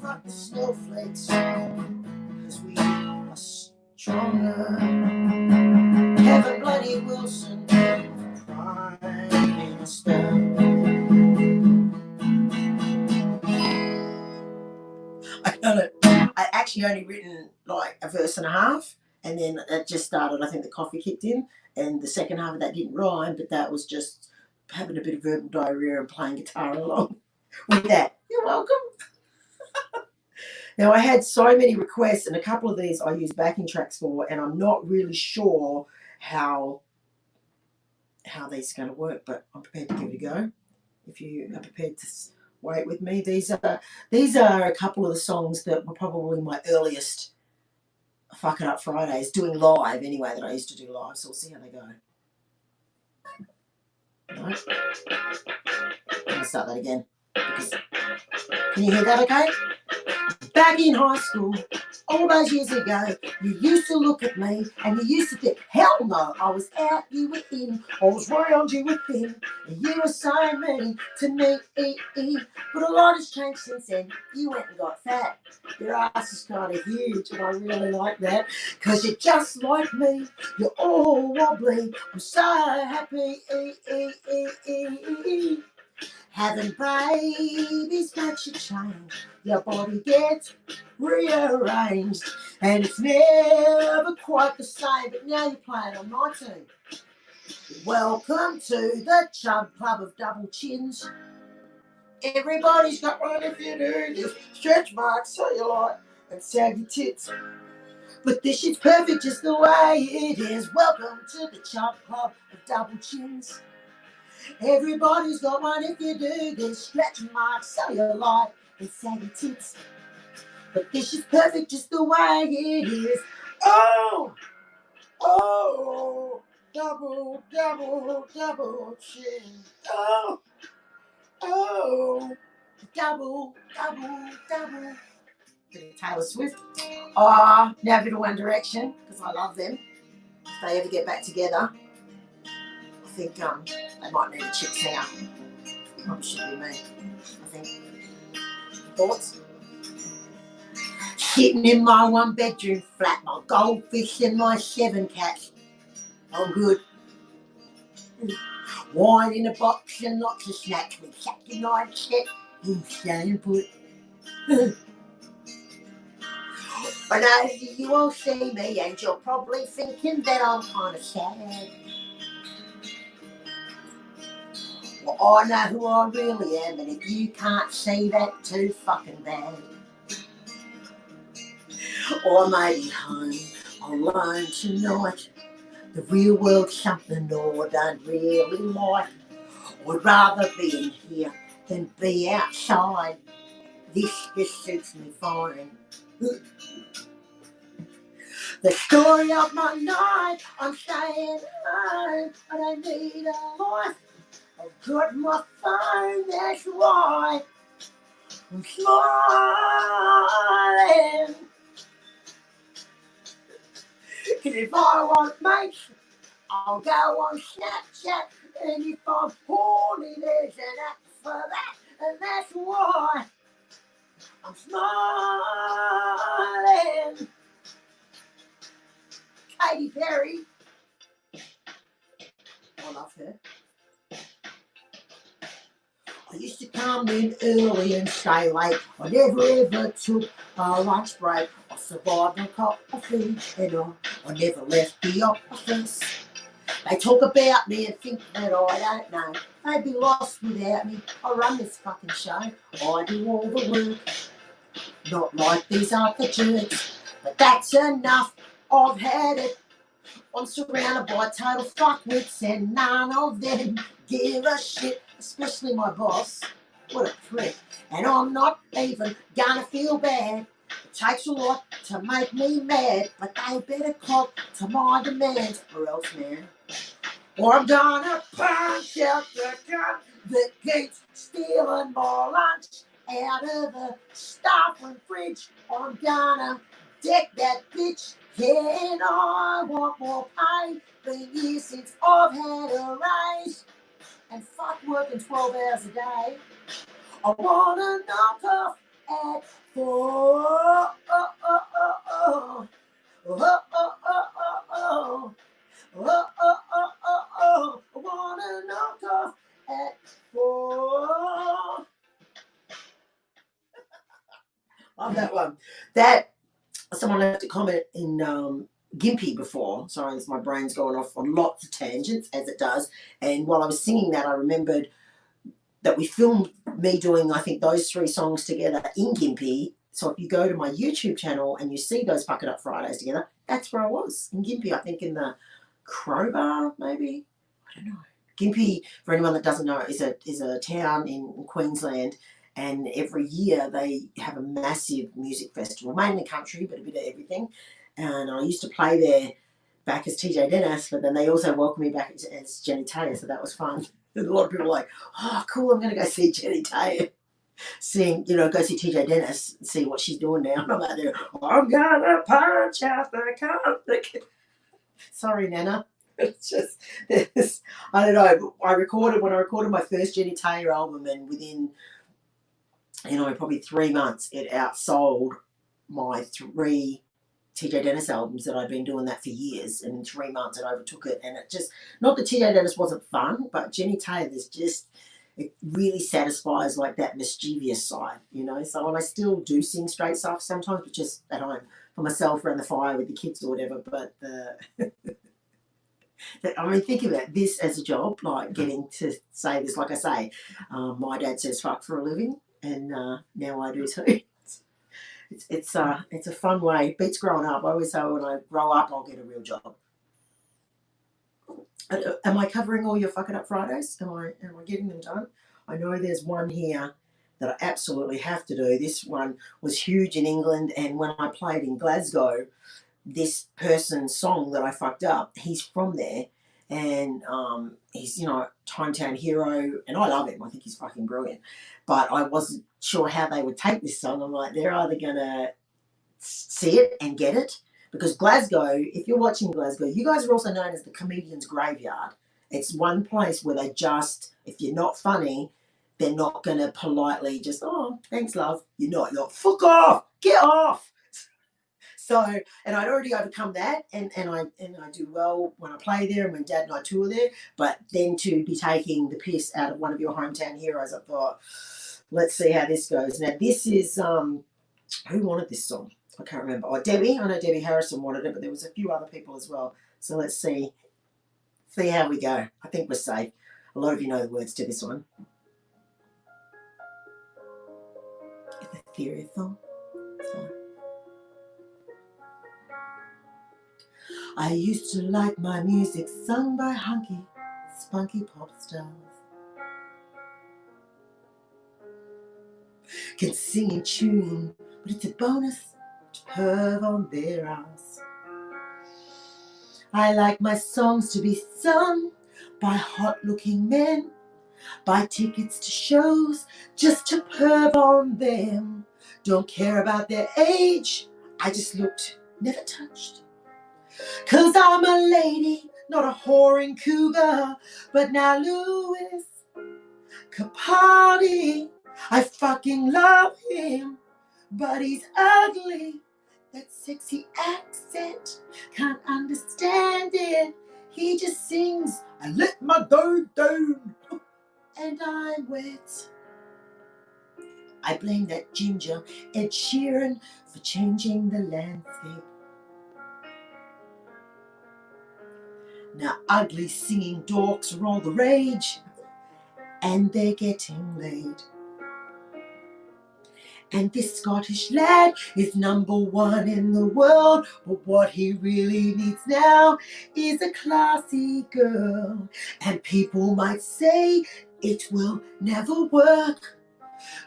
Speaker 1: Fuck the snowflakes, cause we are stronger. Kevin Bloody Wilson, Prime Minister. I actually only written like a verse and a half, and then it just started. I think the coffee kicked in, and the second half of that didn't rhyme, but that was just having a bit of verbal diarrhea and playing guitar along with that. You're welcome. Now, I had so many requests, and a couple of these I use backing tracks for, and I'm not really sure how these are going to work, but I'm prepared to give it a go. If you are prepared to wait with me, these are a couple of the songs that were probably my earliest Fuck It Up Fridays, doing live anyway, that I used to do live, so we'll see how they go. Right. I'm going to start that again. Can you hear that okay? Back in high school, all those years ago, you used to look at me and you used to think, hell no, I was out, you were in, I was round, you were thin, and you were so mean to me. But a lot has changed since then. You went and got fat. Your ass is kind of huge, and I really like that, because you're just like me, you're all wobbly. I'm so happy. Having babies makes you change. Your body gets rearranged, and it's never quite the same. But now you're playing on 19. Welcome to the Chub Club of Double Chins. Everybody's got one if you do this. Stretch marks, cellulite, and saggy tits. But this shit's perfect just the way it is. Welcome to the Chub Club of Double Chins. Everybody's got one if you do this. Stretch marks, cellulite, and saggy tits. But this is perfect just the way it is. Oh, double chin. Double. Bit of Taylor Swift. Now a bit of One Direction, because I love them. If they ever get back together, I think they might need a chick singer. Probably should be me, I think. Thoughts? Sitting in my one-bedroom flat, my goldfish and my 7 cats. I'm good. Wine in a box and lots of snacks. We Saturday night set and stay and put. I know you all see me and you're probably thinking that I'm kind of sad. Well, I know who I really am, and if you can't see that, too fucking bad. Or maybe home alone tonight. The real world's something I don't really like. I'd rather be in here than be outside. This just suits me fine. The story of my night, I'm staying home. I don't need a life. I've got my phone, that's why I'm smiling. 'Cause if I want mates, I'll go on Snapchat, and if I'm horny, there's an app for that, and that's why I'm smiling. Katy Perry. I love her. I used to come in early and stay late. I never ever took a lunch break. I survived on coffee and I never left the office. They talk about me and think that I don't know. They'd be lost without me. I run this fucking show. I do all the work. Not like these other jerks. But that's enough. I've had it. I'm surrounded by total fuckwits and none of them give a shit. Especially my boss. What a prick. And I'm not even gonna feel bad. It takes a lot to make me mad. But they better cop to my demands or else, man. Or I'm gonna punch out the gun that keeps stealing my lunch out of the stuffing fridge. I'm gonna deck that bitch. Yeah, and I want more pay. Been years since I've had a raise. And fuck working 12 hours a day. I wanna knock off at 4. Oh, oh, oh, oh. Oh, oh, oh, oh, oh. Oh, oh, oh, oh, oh, I wanna knock off at 4. Love that one. That, someone left a comment in 𝐿𝐕𝐄 before. Sorry, my brain's going off on lots of tangents, as it does. And while I was singing that, I remembered that we filmed me doing, I think, those 3 songs together in 𝐿𝐕𝐄. So if you go to my YouTube channel and you see those Fuck It Up Fridays together, that's where I was, in 𝐿𝐕𝐄, I think in the 𝐶𝐈𝐕𝐄, maybe? I don't know. 𝐿𝐕𝐄, for anyone that doesn't know, is a town in Queensland, and every year they have a massive music festival, mainly country, but a bit of everything. And I used to play there back as TJ Dennis, but then they also welcomed me back as Jenny Taylor, so that was fun. And a lot of people were like, oh, cool, I'm going to go see Jenny Taylor. Sing, go see TJ Dennis, see what she's doing now. And I'm out there, I'm gonna punch out the cunt. Sorry, Nana. It's just, I don't know. When I recorded my first Jenny Taylor album, and within, probably 3 months, it outsold my 3 TJ Dennis albums that I'd been doing that for years. And in 3 months, it overtook it. And it just, not that TJ Dennis wasn't fun, but Jenny Taylor's just, it really satisfies like that mischievous side, So, and I still do sing straight stuff sometimes, but just at home for myself around the fire with the kids or whatever. But think about this as a job, like getting to say this. Like I say, my dad says fuck for a living, and now I do too. It's a fun way. It beats growing up. I always say when I grow up, I'll get a real job. Am I covering all your Fuck It Up Fridays? Am I getting them done? I know there's one here that I absolutely have to do. This one was huge in England, and when I played in Glasgow, this person's song that I fucked up, he's from there, and he's, hometown hero, and I love him. I think he's fucking brilliant. But I wasn't sure how they would take this song. I'm like, they're either going to see it and get it, because Glasgow, if you're watching Glasgow, you guys are also known as the comedian's graveyard. It's one place where they just, if you're not funny, they're not going to politely just, oh, thanks, love. You're not, fuck off, get off. So, and I'd already overcome that, and I do well when I play there and when Dad and I tour there, but then to be taking the piss out of one of your hometown heroes, I thought, let's see how this goes. Now, this is, who wanted this song? I can't remember. Oh, Debbie. I know Debbie Harrison wanted it, but there was a few other people as well. So let's see how we go. I think we're safe. A lot of you know the words to this one. It's a theory song. So. I used to like my music sung by hunky, spunky pop stars. Can sing in tune, but it's a bonus to perv on their ass. I like my songs to be sung by hot-looking men, buy tickets to shows just to perv on them. Don't care about their age, I just looked, never touched. 'Cause I'm a lady, not a whoring cougar. But now Louis Capaldi, I fucking love him, but he's ugly. That sexy accent, can't understand it. He just sings, I let my dough down and I'm wet. I blame that ginger Ed Sheeran for changing the landscape. Now ugly singing dorks are all the rage and they're getting laid. And this Scottish lad is #1 in the world, but what he really needs now is a classy girl. And people might say it will never work,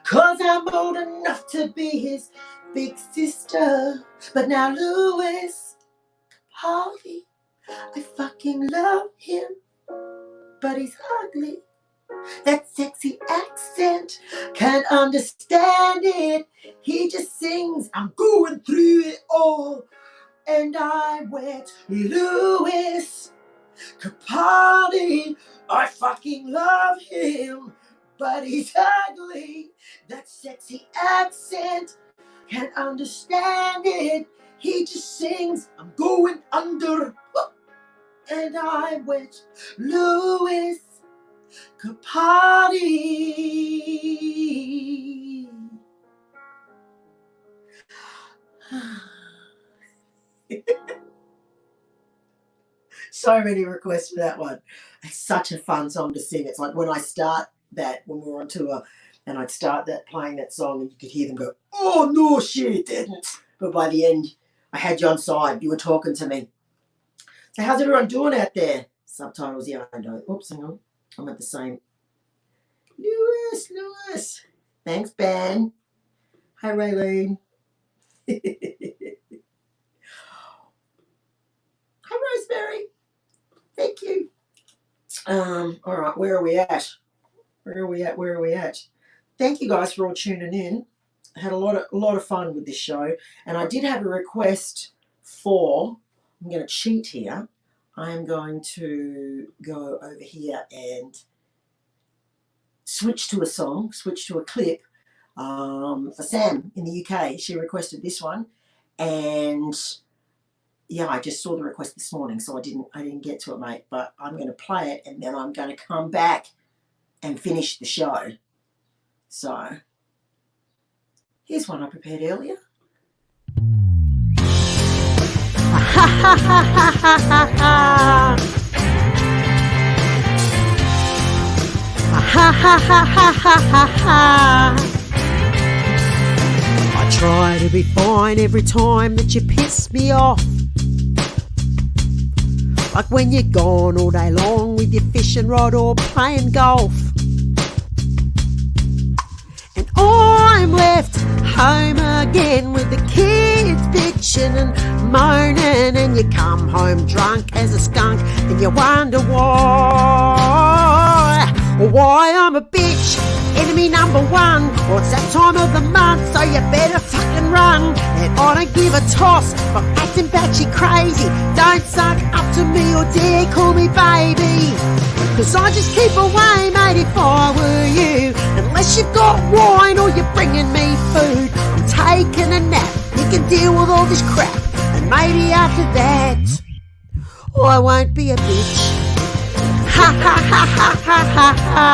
Speaker 1: 'cause I'm old enough to be his big sister. But now Lewis Harvey, I fucking love him, but he's ugly. That sexy accent, can't understand it. He just sings, I'm going through it all, and I went Lewis Capaldi. I fucking love him, but he's ugly. That sexy accent, can't understand it. He just sings, I'm going under, and I went Lewis Capaldi. So many requests for that one. It's such a fun song to sing. It's like when I start that, when we were on tour, and I'd start that playing that song, and you could hear them go, oh no, she didn't. But by the end, I had you on side. You were talking to me. So how's everyone doing out there? Subtitles, yeah, I know. Oops, hang on. I'm at the same. Lewis. Thanks, Ben. Hi, Raylene. Hi, Rosemary. Thank you. All right, where are we at? Where are we at? Thank you guys for all tuning in. I had a lot of fun with this show, and I did have a request for. I'm going to cheat here. I am going to go over here and switch to a clip for Sam in the UK. She requested this one, and yeah, I just saw the request this morning, so I didn't get to it, mate. But I'm going to play it, and then I'm going to come back and finish the show. So here's one I prepared earlier.
Speaker 4: Ha ha ha ha ha ha ha. Ha ha ha ha ha ha ha. I try to be fine every time that you piss me off. Like when you're gone all day long with your fishing rod or playing golf. And I'm left home again with the kids bitching and moaning, and you come home drunk as a skunk and you wonder why I'm a bitch, enemy #1. Well, it's that time of the month, so you better fucking run. And I don't give a toss for acting batchy crazy. Don't suck up to me or dare call me baby, 'cause I just keep away, mate, if I were you. Unless you've got wine or you're bringing me food, I'm taking a nap. You can deal with all this crap, and maybe after that I won't be a bitch. Ha ha ha ha ha ha ha.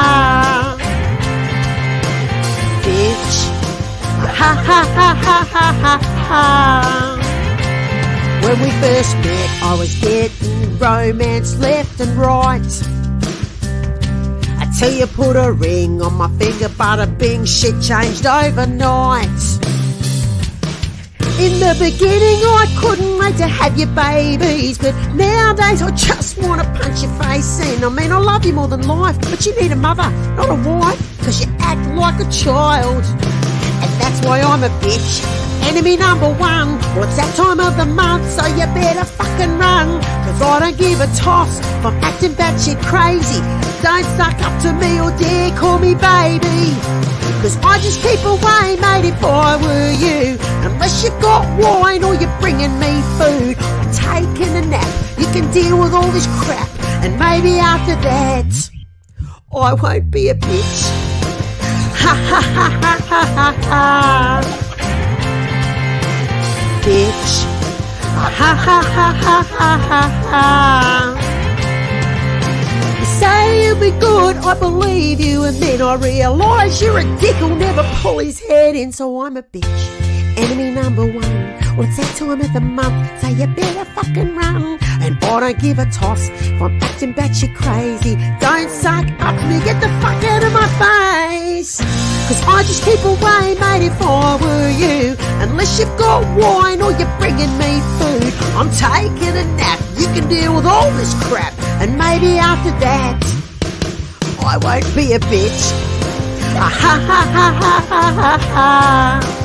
Speaker 4: Bitch. Ha ha ha ha ha ha ha. When we first met, I was getting romance left and right. Until you put a ring on my finger, bada bing, shit changed overnight. In the beginning I couldn't wait to have your babies, but nowadays I just want to punch your face in. I mean, I love you more than life, but you need a mother, not a wife, 'cause you act like a child. And that's why I'm a bitch, enemy #1. Well, it's that time of the month, so you better fucking run, 'cause I don't give a toss if I'm acting batshit crazy. Don't suck up to me or dare call me baby, 'cause I just keep away, mate, if I were you. Unless you've got wine or you're bringing me food, I'm taking a nap. You can deal with all this crap, and maybe after that I won't be a bitch. Ha ha ha ha ha ha ha. Bitch. Ha ha ha ha ha ha ha. say you'll be good, I believe you, and then I realise you're a dick who'll never pull his head in, so I'm a bitch. Enemy number one. Well, it's that time of the month, so you better fucking run. And I don't give a toss if I'm acting batshit crazy. Don't suck up to me, get the fuck out of my face. Cause I just keep away, mate, if I were you. Unless you've got wine or you're bringing me food. I'm taking a nap, you can deal with all this crap. And maybe after that, I won't be a bitch. Ha ha ha ha ha ha ha.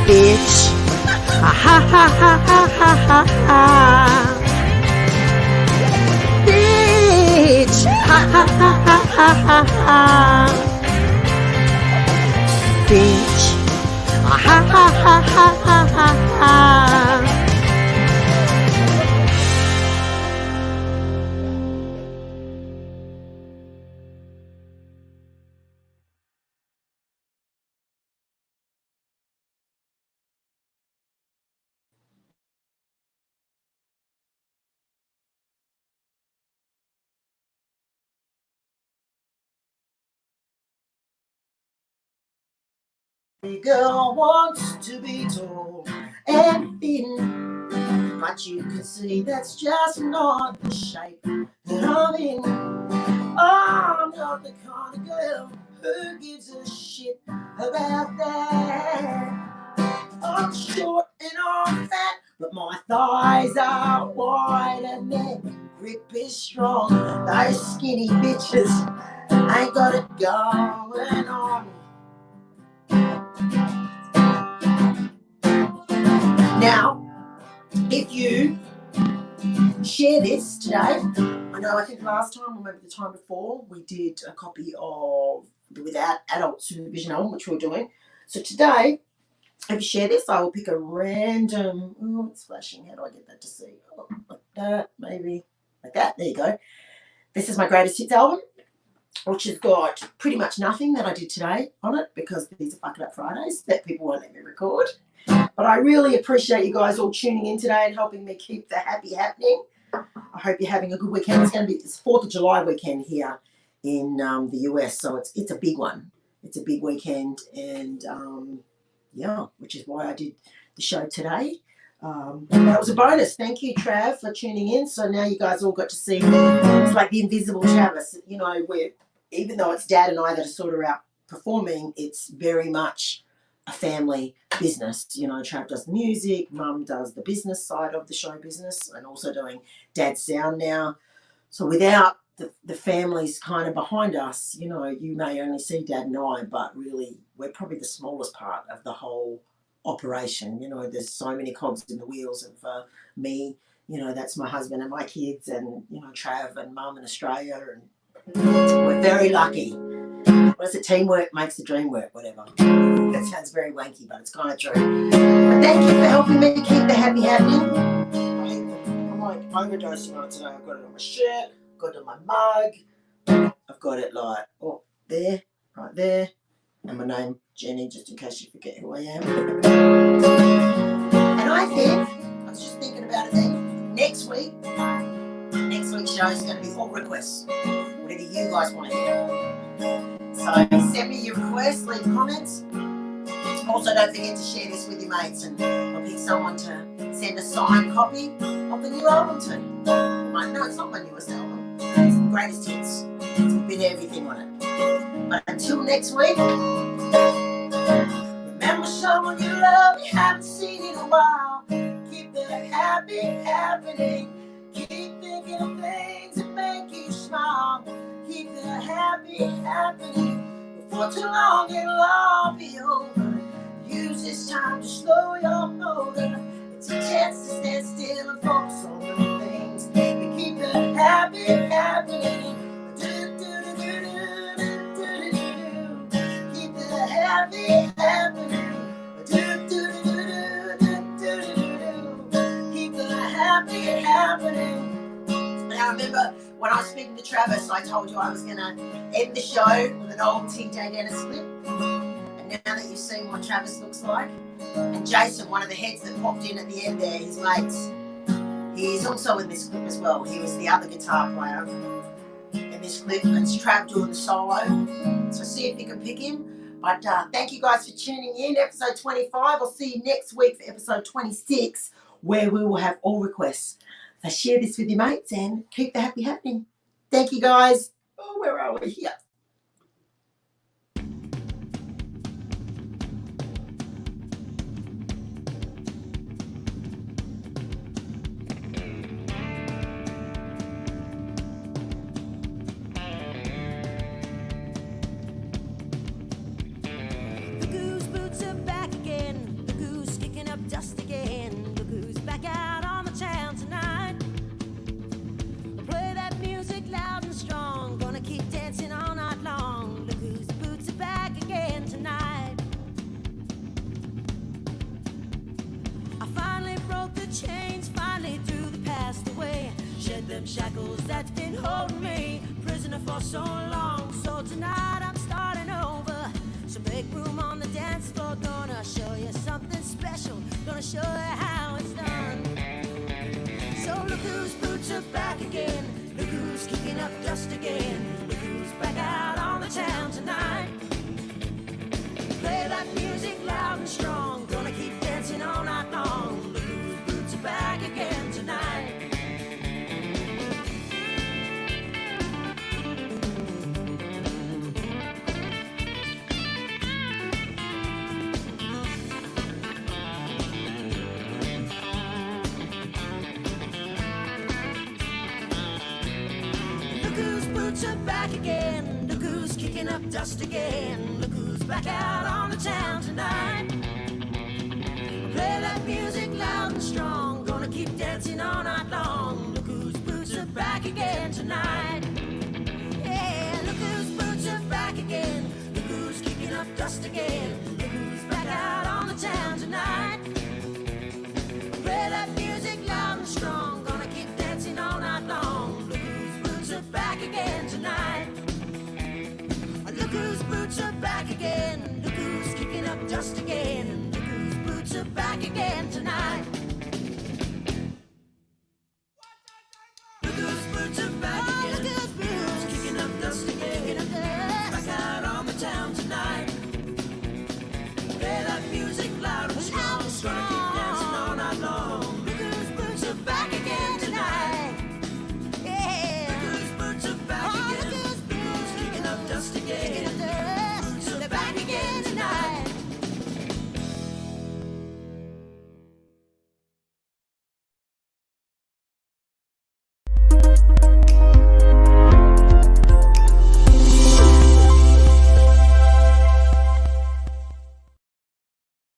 Speaker 4: Bitch. Ha ha ha ha ha ha ha ha. Bitch. Ha ha ha ha ha ha ha. Bitch. Ha ha ha ha ha ha ha.
Speaker 1: The girl wants to be tall and thin, but you can see that's just not the shape that I'm in. I'm not the kind of girl who gives a shit about that. I'm short and I'm fat, but my thighs are wide and their grip is strong. Those skinny bitches ain't got it going on. Now, if you share this today, I know I think last time or maybe the time before we did a copy of the Without Adult Supervision album, which we're doing. So today, if you share this, I will pick a random, oh, it's flashing, how do I get that to see? Oh, like that, maybe like that, there you go. This is my greatest hits album, which has got pretty much nothing that I did today on it because these are fucking up Fridays that people won't let me record. But I really appreciate you guys all tuning in today and helping me keep the happy happening. I hope you're having a good weekend. It's going to be this 4th of July weekend here in the US, so it's a big one. It's a big weekend, and yeah, which is why I did the show today. That was a bonus. Thank you, Trav, for tuning in. So now you guys all got to see it's like the invisible Travis. You know, where even though it's Dad and I that are sort of out performing, it's very much a family business. You know, Trav does the music, Mum does the business side of the show business, and also doing Dad's sound now. So without the families kind of behind us, you know, you may only see Dad and I, but really we're probably the smallest part of the whole operation. You know, there's so many cogs in the wheels of me. You know, that's my husband and my kids, and you know, Trav and Mum in Australia, and we're very lucky. What is it? Teamwork makes the dream work, whatever. That sounds very wanky, but it's kind of true. But thank you for helping me keep the happy happening. I'm like overdosing on it today. I've got it on my shirt, I've got it on my mug, I've got it like, oh, there, right there, and my name, Jenny, just in case you forget who I am. And I think, I was just thinking about it then, next week's show is going to be all requests. Whatever you guys want to hear. So send me your requests, leave comments. Also, don't forget to share this with your mates, and I'll pick someone to send a signed copy of the new album to. No, it's not my newest album. It's the greatest hits. It's a bit of everything on it. But until next week, remember someone you love you haven't seen in a while. Keep the happy happening. Keep thinking of things that make you smile. Keep the happy happening. Before too long it'll all be over. Use this time to slow your motor. It's a chance to stand still and focus on the things that keep the happy happening. Keep the happy happening. Keep the happy happening. Now remember, when I was speaking to Travis, I told you I was going to end the show with an old TJ Dennis clip. And now that you've seen what Travis looks like, and Jason, one of the heads that popped in at the end there, his mates, He's also in this clip as well. He was the other guitar player in this clip, and it's Trav doing the solo. So see if you can pick him. But thank you guys for tuning in. Episode 25. I'll see you next week for episode 26, where we will have all requests. So share this with your mates and keep the happy happening. Thank you guys. Oh, where are we? Here.
Speaker 4: Shackles that's been holding me prisoner for so long. So tonight I'm starting over. So make room on the dance floor. Gonna show you something special. Gonna show you how it's done. So look whose boots are back again. Look who's kicking up dust again. Look who's back out on the town tonight. Play that music loud and strong. Gonna keep dancing all night long. Look whose boots are back again tonight. Back again, look who's kicking up dust again. Look who's back out on the town tonight. Play that music loud and strong.